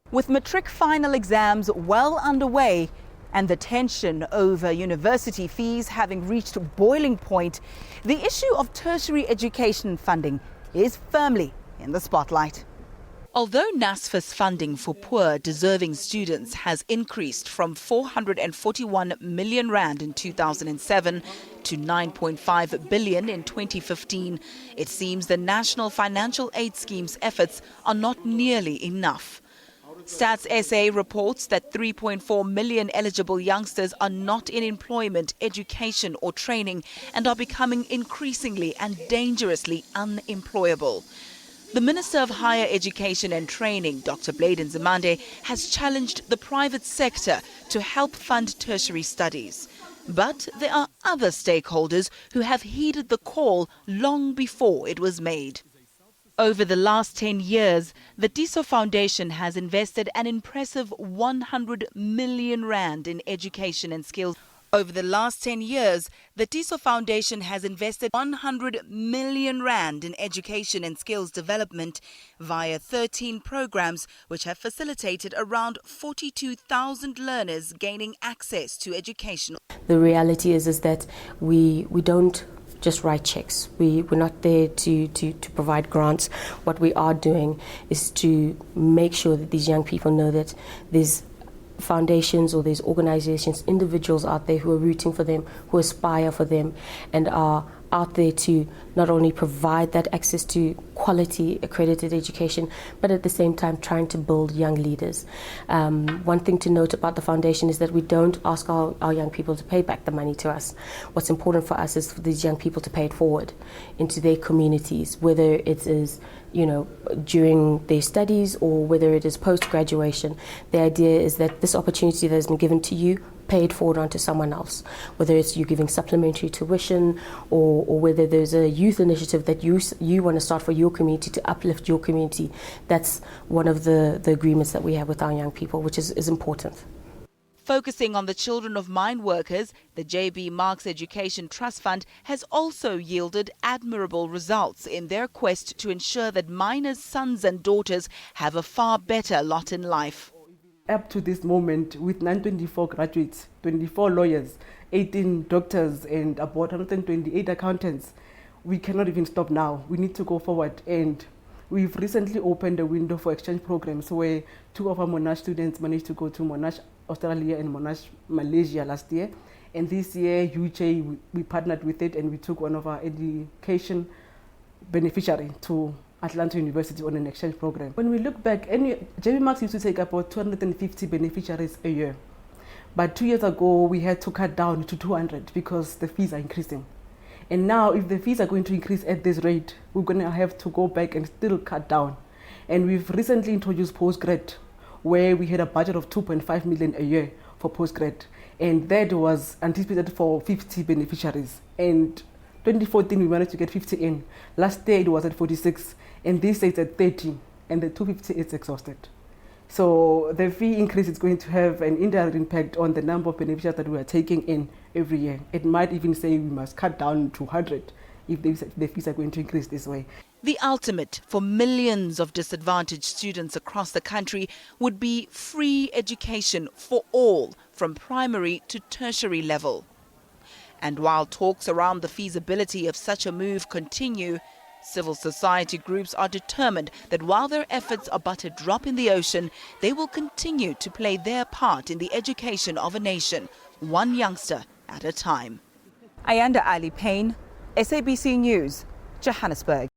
With matric final exams well underway and the tension over university fees having reached boiling point, the issue of tertiary education funding is firmly in the spotlight. Although NSFAS funding for poor, deserving students has increased from 441 million rand in 2007 to 9.5 billion in 2015, it seems the National Financial Aid Scheme's efforts are not nearly enough. Stats SA reports that 3.4 million eligible youngsters are not in employment, education or training and are becoming increasingly and dangerously unemployable. The Minister of Higher Education and Training, Dr. Bladen Nzimande, has challenged the private sector to help fund tertiary studies. But there are other stakeholders who have heeded the call long before it was made. Over the last 10 years, the Tissot Foundation has invested an impressive 100 million rand in education and skills. Over the last 10 years, the Tissot Foundation has invested 100 million rand in education and skills development via 13 programs which have facilitated around 42,000 learners gaining access to education. The reality is that we don't just write checks. We're not there to provide grants. What we are doing is to make sure that these young people know that there's foundations or there's organizations, individuals out there who are rooting for them, who aspire for them, and are out there to not only provide that access to quality accredited education, but at the same time trying to build young leaders. One thing to note about the foundation is that we don't ask our young people to pay back the money to us. What's important for us is for these young people to pay it forward into their communities, whether it is during their studies or whether it is post-graduation. The idea is that this opportunity that has been given to you, pay it forward onto someone else, whether it's you giving supplementary tuition or whether there's a youth initiative that you want to start for your community to uplift your community. That's one of the agreements that we have with our young people, which is important. Focusing on the children of mine workers, the JB Marks Education Trust Fund has also yielded admirable results in their quest to ensure that miners' sons and daughters have a far better lot in life. Up to this moment, with 924 graduates, 24 lawyers, 18 doctors and about 128 accountants, we cannot even stop now. We need to go forward, and we've recently opened a window for exchange programs where 2 of our Monash students managed to go to Monash, Australia and Monash, Malaysia last year. And this year, UJ, we partnered with it and we took one of our education beneficiary to Atlanta University on an exchange program. When we look back, JB Marks used to take about 250 beneficiaries a year. But 2 years ago, we had to cut down to 200 because the fees are increasing. And now, if the fees are going to increase at this rate, we're going to have to go back and still cut down. And we've recently introduced PostGrad, where we had a budget of 2.5 million a year for PostGrad. And that was anticipated for 50 beneficiaries. And 2014, we managed to get 50 in. Last year, it was at 46. And this year, it's at 30. And the 250 is exhausted. So the fee increase is going to have an indirect impact on the number of beneficiaries that we are taking in every year. It might even say we must cut down to 100 if the fees are going to increase this way. The ultimate for millions of disadvantaged students across the country would be free education for all from primary to tertiary level. And while talks around the feasibility of such a move continue, civil society groups are determined that while their efforts are but a drop in the ocean, they will continue to play their part in the education of a nation, one youngster at a time. Ayanda Allie-Paine, SABC News, Johannesburg.